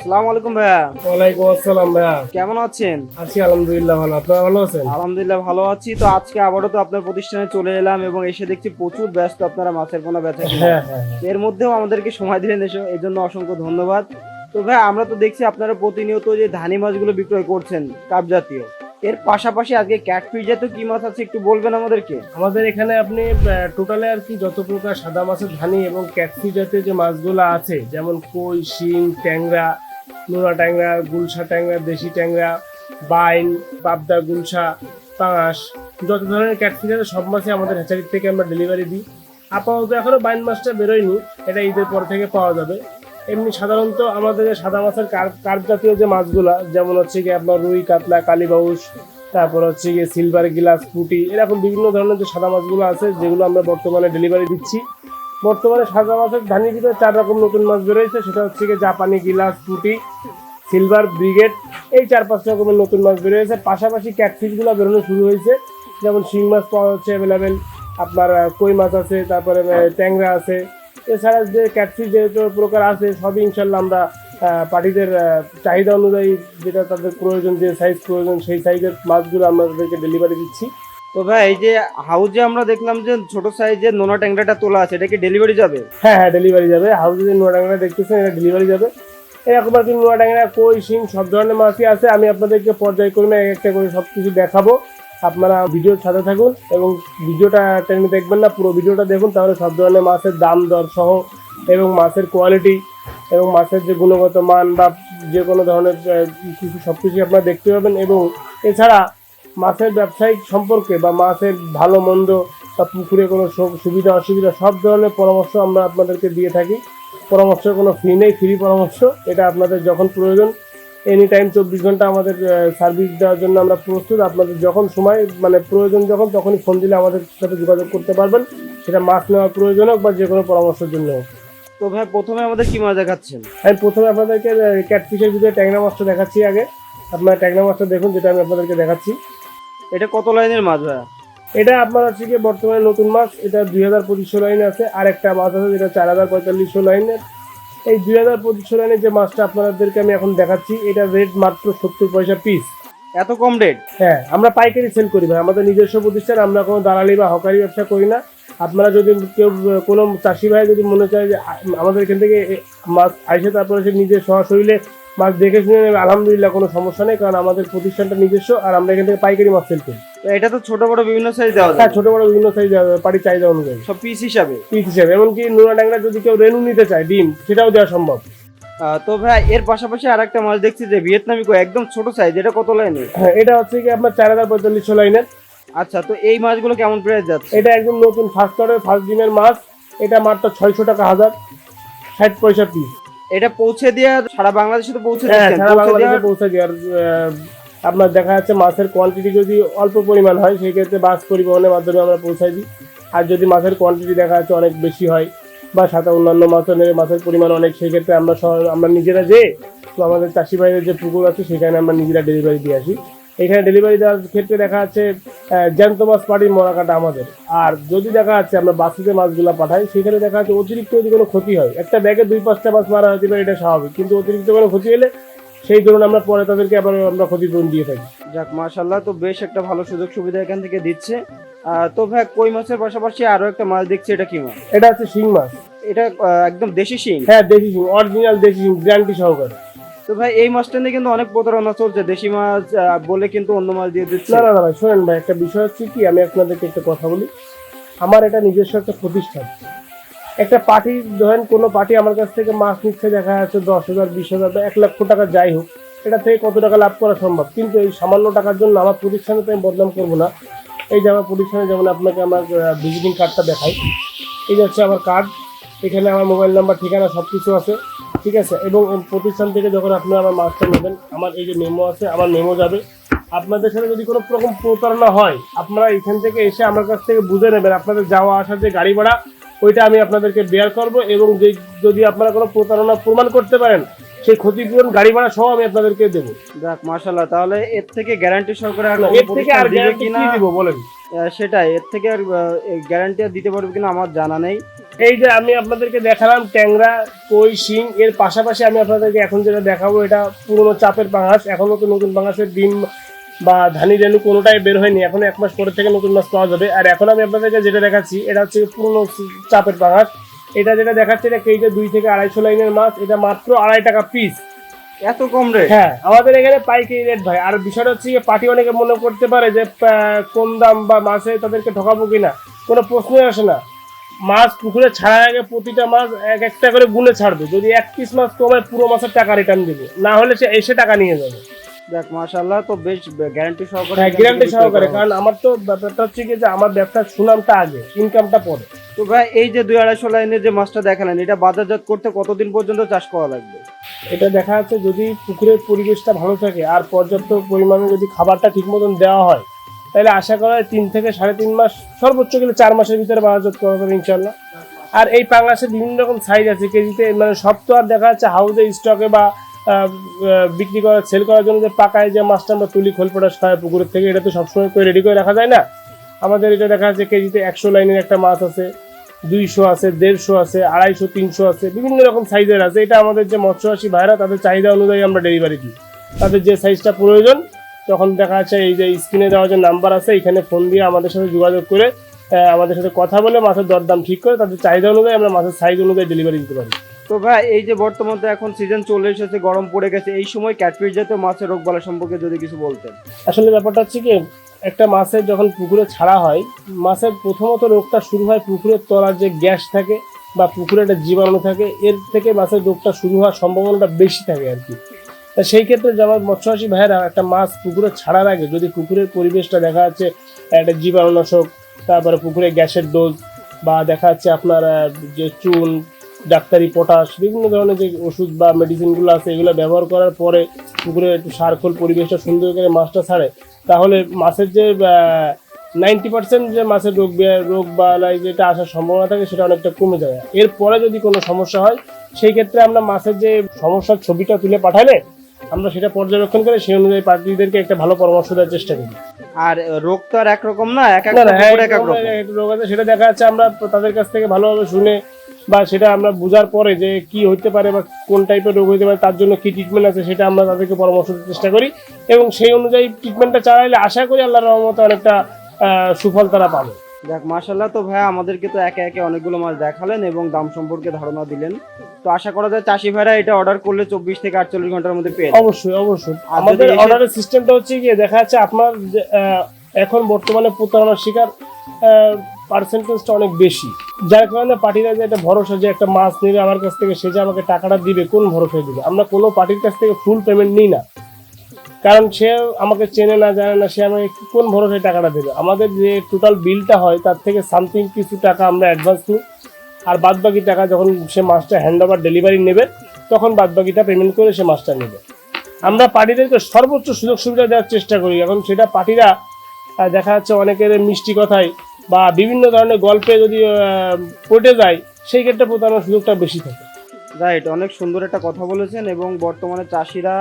আসসালামু আলাইকুম ভাইয়া। ওয়ালাইকুম আসসালাম ভাইয়া। কেমন আছেন? আছি আলহামদুলিল্লাহ ভালো। আপনারা ভালো আছেন? আলহামদুলিল্লাহ ভালো আছি। তো আজকে আবারও তো আপনার প্রতিষ্ঠানে চলে এলাম এবং এসে দেখছি প্রচুর ব্যস্ত আপনারা মাছের পোনা বেচা কিনায়। হ্যাঁ হ্যাঁ হ্যাঁ। এর মধ্যেও আমাদেরকে সময় দিলেন এসে, এর জন্য অসংখ্য ধন্যবাদ। তো ভাই আমরা তো দেখছি আপনারা প্রতিনিয়ত যে ধানি মাছগুলো বিক্রয় করছেন কাপ জাতীয়, এর পাশাপাশি আজকে ক্যাটফিশ জাতীয় কি মাছ আছে একটু বলবেন আমাদেরকে? আমাদের এখানে আপনি টোটালে আর কি যত প্রকার সাদা মাছের ধানি এবং ক্যাটফিশ জাতীয় যে মাছগুলো আছে, যেমন কই, শিং, ট্যাংরা, নোনা ট্যাংরা, গুলশা ট্যাংরা, দেশি ট্যাংরা, বাইন, পাবদা, গুলশা, পাঙাশ, যত ধরনের ক্যাটফিশ আছে সব মাছই আমাদের হ্যাচারির থেকে আমরা ডেলিভারি দিই। আপাতত এখনো বাইন মাছটা বেরোয়নি, এটা ঈদের পর থেকে পাওয়া যাবে। এমনি সাধারণত আমাদের যে সাদা মাছের কার্প জাতীয় যে মাছগুলা, যেমন হচ্ছে গিয়ে আপনার রুই, কাতলা, কালীবাউস, তারপর হচ্ছে গিয়ে সিলভার গিলাস, পুঁটি, এরকম বিভিন্ন ধরনের যে সাদা মাছগুলো আছে যেগুলো আমরা বর্তমানে ডেলিভারি দিচ্ছি। বর্তমানে সাদা মাছের ধানির ভিতরে 4 রকম নতুন মাছ বেরোয়েছে, সেটা হচ্ছে গিয়ে জাপানি গিলাস, পুঁটি, সিলভার, ব্রিগেড, এই 4-5 রকমের নতুন মাছ বেরোয়েছে। পাশাপাশি ক্যাটফিশগুলো বেরোনো শুরু হয়েছে, যেমন শিং মাছ পাওয়া যাচ্ছে অ্যাভেলেবেল, আপনার কই মাছ আছে, তারপরে ট্যাংরা আছে। এছাড়া যে ক্যাটফিশ যে প্রকার আছে সবই ইনশাল্লাহ আমরা পার্টিদের চাহিদা অনুযায়ী, যেটা তাদের প্রয়োজন, যে সাইজ প্রয়োজন সেই সাইজের মাছগুলো আমরা তাদেরকে ডেলিভারি দিচ্ছি। তো ভাই এই যে হাউজে আমরা দেখলাম যে ছোট সাইজের নোনা ট্যাংরাটা তোলা আছে, এটা কি ডেলিভারি যাবে? হ্যাঁ হ্যাঁ, ডেলিভারি যাবে। হাউসে যে নোয়া ট্যাংরা দেখতেছেন এটা ডেলিভারি যাবে। এরকম আর কি নোয়া ট্যাংরা, কই, শিং সব ধরনের মাছই আছে। আমি আপনাদেরকে পর্যায়ক্রমে এক একটা করে সব কিছু দেখাবো। আপনারা ভিডিওর সাথে থাকুন এবং ভিডিওটা টেনে দেখবেন না, পুরো ভিডিওটা দেখুন, তাহলে সব ধরনের মাছের দাম দর সহ এবং মাছের কোয়ালিটি এবং মাছের যে গুণগত মান বা যে কোনো ধরনের কিছু সব কিছুই আপনারা দেখতে পাবেন। এবং এছাড়া মাছের ব্যবসায়িক সম্পর্কে বা মাছের ভালো মন্দ বা পুকুরে কোনো সুবিধা অসুবিধা সব ধরনের পরামর্শ আমরা আপনাদেরকে দিয়ে থাকি। পরামর্শের কোনো ফি নেই, ফ্রি পরামর্শ। এটা আপনাদের যখন প্রয়োজন এনি টাইম 24 ঘন্টা আমাদের সার্ভিস দেওয়ার জন্য আমরা প্রস্তুত। আপনাদের যখন সময় মানে প্রয়োজন যখন তখনই ফোন দিলে আমাদের সাথে যোগাযোগ করতে পারবেন, সেটা মাছ নেওয়ার প্রয়োজন হোক বা যে কোনো পরামর্শের জন্য হোক। তো ভাই প্রথমে আমাদের কি মাছ দেখাচ্ছেন? আমি প্রথমে আপনাদেরকে ক্যাটফিশের ভিতরে ট্যাংরা মাছটা দেখাচ্ছি আগে। আপনারা ট্যাংরা মাছটা দেখুন, যেটা আমি আপনাদেরকে দেখাচ্ছি। এটা কত লাইনের মাছ ভাইয়া? এটা আপনার হচ্ছে গিয়ে বর্তমানে নতুন মাছ, এটা 2025 লাইনে আছে। আর একটা মাছ আছে যেটা 4045 লাইনের। এই 2025 লাইনের যে মাছটা আপনাদেরকে আমি এখন দেখাচ্ছি, এটা রেট মাত্র 70 পয়সা পিস। এত কম রেট? হ্যাঁ, আমরা পাইকারি সেল করি ভাই, আমাদের নিজস্ব প্রতিষ্ঠান, আমরা কোনো দালালি বা হকারি ব্যবসা করি না। আপনারা যদি কেউ কোনো চাষি ভাই যদি মনে চায় যে আমাদের এখান থেকে মাছ আইসে তারপরে সে নিজের সশরীরে মাছ দেখে শুনে নেবে, আলহামদুলিল্লাহ কোনো সমস্যা নেই, কারণ আমাদের প্রতিষ্ঠানটা নিজস্ব আর আমরা এখান থেকে পাইকারি মাছ সেল করি। তো এটা তো ছোট বড় বিভিন্ন সাইজ দেওয়া হ্যাঁ, যায়? ছোট বড় বিভিন্ন সাইজ পার্টি চাহিদা অনুযায়ী সব পিস হিসাবে? পিস হিসেবে। এমনকি নোনা ট্যাংরা যদি কেউ রেনু নিতে চায় ডিম, সেটাও দেওয়া সম্ভব। তো ভাই এর পাশাপাশি আর একটা মাছ দেখছি যে ভিয়েতনামি কই, একদম ছোট সাইজ, এটা কত লাইনে? হ্যাঁ, এটা হচ্ছে কি আপনার 4045 লাইনের। আচ্ছা, তো এই মাছগুলো কেমন প্রাইস যাচ্ছে? এটা একদম নতুন ফার্স্ট অর্ডার ফার্স্ট ডিমের মাছ। এটা মাত্র 600 টাকা হাজার, 60 পয়সা পিস। এটা পৌঁছে দিয়ে সারা বাংলাদেশে তো পৌঁছে হ্যাঁ, দিচ্ছেন? সারা পৌঁছে বাংলাদেশে দেওয়ার পৌঁছে দেওয়ার আপনার দেখা যাচ্ছে মাছের কোয়ান্টিটি যদি অল্প পরিমাণ হয় সেই ক্ষেত্রে বাস পরিবহনের মাধ্যমে আমরা পৌঁছাই দিই। আর যদি মাছের কোয়ান্টিটি দেখা যাচ্ছে অনেক বেশি হয় বা সাথে অন্যান্য মাছের পরিমাণ অনেক, সেই ক্ষেত্রে আমরা নিজেরা যে তো আমাদের চাষি ভাইদের যে পুকুর আছে সেখানে আমরা নিজেরা ডেলিভারি দিয়ে আসি। এখানে ডেলিভারি দেওয়ার ক্ষেত্রে দেখা যাচ্ছে জ্যান্ত মাছ পাটির মরা কাটা আমাদের। আর যদি দেখা যাচ্ছে আমরা বাসিতে মাছগুলো পাঠাই, সেখানে দেখা যাচ্ছে অতিরিক্ত যদি কোনো ক্ষতি হয়, একটা ব্যাগে 2-5টা মাছ মারা হতে পারে, এটা স্বাভাবিক, কিন্তু অতিরিক্ত কোনো ক্ষতি হলে সেই ধরুন আমরা পরে তাদেরকে আবার আমরা ক্ষতিপূরণ দিয়ে থাকি। যাক মাশাআল্লাহ, তো বেশ একটা ভালো সুযোগ সুবিধা এখান থেকে দিচ্ছে। তো ভাই কই মাছের পাশাপাশি আরো একটা মাছ দেখছি, এটা কি মাছ? এটা হচ্ছে শিং মাছ। এটা একদম দেশি শিং? হ্যাঁ, দেশি শিং, অরিজিনাল দেশি শিং, গ্যারান্টি সহকারে। তো ভাই এই মাছটা নিয়ে কিন্তু অনেক প্রতারণা চলছে, দেশি মাছ বলে কিন্তু অন্য মাছ দিয়ে দিচ্ছে। না না না ভাই, শোনেন ভাই, একটা বিষয় হচ্ছে কি, আমি আপনাদেরকে একটা কথা বলি। আমার এটা নিজস্ব একটা প্রতিষ্ঠান। একটা পার্টি ধরেন, কোনো পার্টি আমার কাছ থেকে মাছ নিচ্ছে, দেখা যাচ্ছে 10,000, 20,000 বা 1,00,000 টাকা যাই হোক, এটা থেকে কত টাকা লাভ করা সম্ভব, কিন্তু এই সামান্য টাকার জন্য আমার প্রতিষ্ঠানে তো আমি বদনাম করবো না। এই যে আমার প্রতিষ্ঠানে, যেমন আপনাকে আমার ভিজিটিং কার্ডটা দেখাই, এই যে হচ্ছে আমার কার্ড, এখানে আমার মোবাইল নাম্বার, ঠিকানা সব কিছু আছে, ঠিক আছে। এবং প্রতিষ্ঠান থেকে যখন আপনারা আমার মাছটা নেবেন, আমার এই যে মেমো আছে, আমার মেমো যাবে। আপনাদের সাথে যদি কোনো রকম প্রতারণা হয়, আপনারা এখান থেকে এসে আমার কাছ থেকে বুঝে নেবেন, আপনাদের যাওয়া আসার যে গাড়ি ভাড়া ওইটা আমি আপনাদেরকে বেয়ার করব। এবং যে যদি আপনারা কোনো প্রতারণা প্রমাণ করতে পারেন, সেই ক্ষতিপূরণ গাড়ি ভাড়া সহ আমি আপনাদেরকে দেবো। যাক মাশাআল্লাহ, তাহলে এর থেকে গ্যারান্টি সহকারে আর এর থেকে আর গ্যারান্টি কি দিব বলেন? সেটাই, এর থেকে আর গ্যারান্টি আর দিতে পারবে কিনা আমার জানা নেই। এই যে আমি আপনাদেরকে দেখালাম ট্যাংরা, কই, শিং, এর পাশাপাশি আমি আপনাদেরকে এখন যেটা দেখাবো এটা পুরোনো চাপের পাঙাশ। এখনো তো নতুন পাঙাশের ডিম বা ধানি রেণু কোনোটাই বের হয়নি, এখন 1 মাস পরে থেকে নতুন মাছ পাওয়া যাবে। আর এখন আমি আপনাদেরকে যেটা দেখাচ্ছি এটা হচ্ছে পুরোনো চাপের পাঙাশ। এটা যেটা দেখাচ্ছে এটা কেজিতে 2 থেকে 250 লাইনের মাছ, এটা মাত্র 2.5 টাকা পিস। এত কম রেট? হ্যাঁ, আমাদের এখানে পাইকারি রেট ভাই। আর বিষয়টা হচ্ছে পার্টি অনেকে মনে করতে পারে যে কম দাম বা মাছে তাদেরকে ঠকাবো কিনা, কোনো প্রশ্নই আসে না। মাছ পুকুরে ছাড়ার আগে প্রতিটা মাছ এক একটা করে গুনে ছাড়বে, যদি 1 পিস মাছ কমায় পুরো মাছের টাকা রিটার্ন দেবে, না হলে সে এসে টাকা নিয়ে যাবে। দেখ মাশাআল্লাহ, তো বেশ গ্যারান্টি সহকারে। হ্যাঁ, গ্যারান্টি সহকারে, কারণ আমার তো ব্যাপারটা হচ্ছে কি যে আমার ব্যবসার সুনামটা আগে, ইনকামটা পরে। তো ভাই এই যে 2-250 লাইনের যে মাছটা দেখালেন, এটা বাজারজাত করতে কতদিন পর্যন্ত চাষ করা লাগবে? এটা দেখা যাচ্ছে যদি পুকুরের পরিবেশটা ভালো থাকে আর পর্যাপ্ত পরিমাণে যদি খাবারটা ঠিক মতন দেওয়া হয়, তাহলে আশা করা হয় 3 থেকে 3.5 মাস, সর্বোচ্চ গেলে 4 মাসের ভিতরে বাজারজাত করা যাবে ইনশাল্লাহ। আর এই পাঙাশের বিভিন্ন রকম সাইজ আছে কেজিতে, মানে সব তো আর দেখা যাচ্ছে হাউসে স্টকে বা বিক্রি করা সেল করার জন্য যে পাকায় যে মাছটা আমরা তুলি খোল পটাশ খাই পুকুরের থেকে, এটা তো সবসময় করে রেডি করে রাখা যায় না। আমাদের এটা দেখা যাচ্ছে কেজিতে 100 লাইনের একটা মাছ আছে, 200 আছে, 150 আছে, 250, 300 আছে, বিভিন্ন রকম সাইজের আছে। এটা আমাদের যে মৎস্যচাষী ভাইরা তাদের চাহিদা অনুযায়ী আমরা ডেলিভারি দিই। তাদের যে সাইজটা প্রয়োজন তখন দেখা যাচ্ছে এই যে স্ক্রিনে দেওয়া যে নাম্বার আছে এখানে ফোন দিয়ে আমাদের সাথে যোগাযোগ করে আমাদের সাথে কথা বলে মাছের দরদাম ঠিক করে তাদের চাহিদা অনুযায়ী আমরা মাছের সাইজ অনুযায়ী ডেলিভারি দিতে পারি। তো ভাই এই যে বর্তমানে এখন সিজন চলে এসেছে, গরম পড়ে গেছে, এই সময় ক্যাটফিশ জাতীয় মাছের রোগবালাই সম্পর্কে যদি কিছু বলতেন। আসলে ব্যাপারটা হচ্ছে কি, একটা মাছের যখন পুকুরে ছাড়া হয়, মাছের প্রথমত রোগটা শুরু হয় পুকুরের তলার যে গ্যাস থাকে বা পুকুরে একটা জীবাণু থাকে, এর থেকে মাছের রোগটা শুরু হওয়ার সম্ভাবনাটা বেশি থাকে আর কি। তা সেই ক্ষেত্রে যেমন মৎস্যচাষী ভাইয়েরা একটা মাছ পুকুরে ছাড়ার আগে যদি পুকুরের পরিবেশটা দেখা যাচ্ছে একটা জীবাণুনাশক, তারপরে পুকুরে গ্যাসের ডোজ বা দেখা যাচ্ছে আপনার যে চুন, ডাক্তারি পটাশ, বিভিন্ন ধরনের যে ওষুধ বা মেডিসিনগুলো আছে এগুলো ব্যবহার করার পরে পুকুরে একটু সারখোল পরিবেশটা সুন্দর করে মাছটা ছাড়ে, তাহলে মাছের যে 90% যে মাছের রোগ বা যেটা আসার সম্ভাবনা থাকে সেটা অনেকটা কমে যায়। এরপরে যদি কোনো সমস্যা হয় সেই ক্ষেত্রে আমরা মাছের যে সমস্যার ছবিটা তুলে পাঠালে আমরা সেটা পর্যবেক্ষণ করে সেই অনুযায়ী পার্টিদেরকে একটা ভালো পরামর্শ দেওয়ার চেষ্টা করি। আর রোগ তো আর একরকম না, এক এক রোগ আছে, সেটা দেখা যাচ্ছে আমরা তাদের কাছ থেকে ভালোভাবে শুনে বা সেটা আমরা বোঝার পরে যে কি হইতে পারে বা কোন টাইপের রোগ হইতে পারে, তার জন্য কি ট্রিটমেন্ট আছে সেটা আমরা তাদেরকে পরামর্শ দিতে চেষ্টা করি এবং সেই অনুযায়ী ট্রিটমেন্টটা চালাইলে আশা করি আল্লাহর রহমতে অনেকটা সুফল তারা পাবে। দেখ মাশাআল্লাহ, তো ভাই আমাদেরকে তো একে একে অনেকগুলো মাছ দেখালেন এবং দাম সম্পর্কে ধারণা দিলেন। তো আশা করা যায় চাষি ভাইরা এটা অর্ডার করলে 24 থেকে 48 ঘন্টার মধ্যে পেয়ে যাবে। অবশ্যই আমাদের অর্ডারের সিস্টেমটা হচ্ছে কি, দেখা যাচ্ছে আপনার এখন বর্তমানে প্রতারণার শিকার পার্সেন্টেজটা অনেক বেশি, যার কারণে পার্টিরা যে একটা ভরসা যে একটা মাছ নিবে আমার কাছ থেকে সে যে আমাকে টাকাটা দিবে, কোন ভরসায় দিবে? আমরা কোনো পার্টির কাছ থেকে ফুল পেমেন্ট নিই না, কারণ সে আমাকে চেনে না, জানে না, সে আমাকে কোন ভরসায় টাকাটা দেবে? আমাদের যে টোটাল বিলটা হয় তার থেকে সামথিং কিছু টাকা আমরা অ্যাডভান্স নিই, আর বাদবাকি টাকা যখন সে মাছটা হ্যান্ড ওভার ডেলিভারি নেবে তখন বাদবাকিটা পেমেন্ট করে সে মাছটা নেবে। আমরা পার্টিদেরকে সর্বোচ্চ সুযোগ সুবিধা দেওয়ার চেষ্টা করি। এখন সেটা পার্টিরা দেখা যাচ্ছে অনেকের মিষ্টি কথায় বা বিভিন্ন ধরনের গল্পে যদি পড়ে যায় সেই ক্ষেত্রে প্রতারণার সুযোগটা বেশি থাকে। রাইট, অনেক সুন্দর একটা কথা বলেছেন। এবং বর্তমানে চাষিরা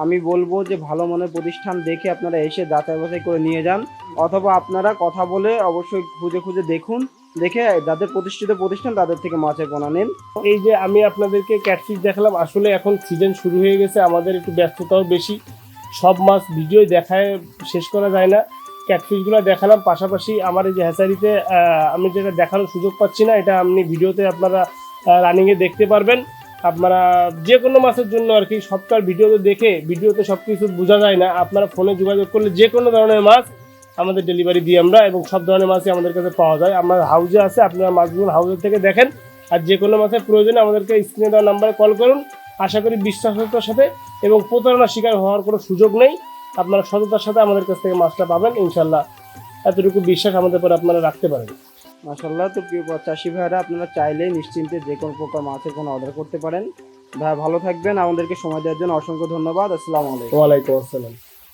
আমি বলবো যে ভালো মনের প্রতিষ্ঠান দেখে আপনারা এসে যাচাই বাছাই করে নিয়ে যান, অথবা আপনারা কথা বলে অবশ্যই খুঁজে খুঁজে দেখুন, দেখে যাদের প্রতিষ্ঠিত প্রতিষ্ঠান তাদের থেকে মাছের পোনা নিন। এই যে আমি আপনাদেরকে ক্যাটফিশ দেখালাম, আসলে এখন সিজন শুরু হয়ে গেছে, আমাদের একটু ব্যস্ততাও বেশি, সব মাছ ভিডিও দেখায় শেষ করা যায় না। ক্যাটফিশগুলো দেখালাম, পাশাপাশি আমার এই যে হ্যাচারিতে আমি যেটা দেখানোর সুযোগ পাচ্ছি না, এটা আপনি ভিডিওতে আপনারা রানিংয়ে দেখতে পারবেন। আপনারা যে কোনো মাছের জন্য আর কি সবটার ভিডিওতে দেখে, ভিডিওতে সব কিছু বোঝা যায় না, আপনারা ফোনে যোগাযোগ করলে যে কোনো ধরনের মাছ আমাদের ডেলিভারি দিই আমরা, এবং সব ধরনের মাছই আমাদের কাছে পাওয়া যায়। আমার হাউজে আছে, আপনারা মাছগুলো হাউজের থেকে দেখেন, আর যে কোনো মাছের প্রয়োজনে আমাদেরকে স্ক্রিনে দেওয়া নাম্বারে কল করুন। আশা করি বিশ্বাসতার সাথে এবং প্রতারণার শিকার হওয়ার কোনো সুযোগ নেই, আপনারা সততার সাথে আমাদের কাছ থেকে মাছটা পাবেন ইনশাল্লাহ। এতটুকু বিশ্বাস আমাদের পরে আপনারা রাখতে পারেন। মাশাআল্লাহ, তো প্রিয় চাষি ভাইরা আপনারা চাইলে নিশ্চিন্তে যে কোনো প্রকার মাছের কোনো অর্ডার করতে পারেন। ভাই ভালো থাকবেন, আমাদেরকে সময় দেওয়ার জন্য অসংখ্য ধন্যবাদ। আসসালামু আলাইকুম। ওয়ালাইকুম আসসালাম।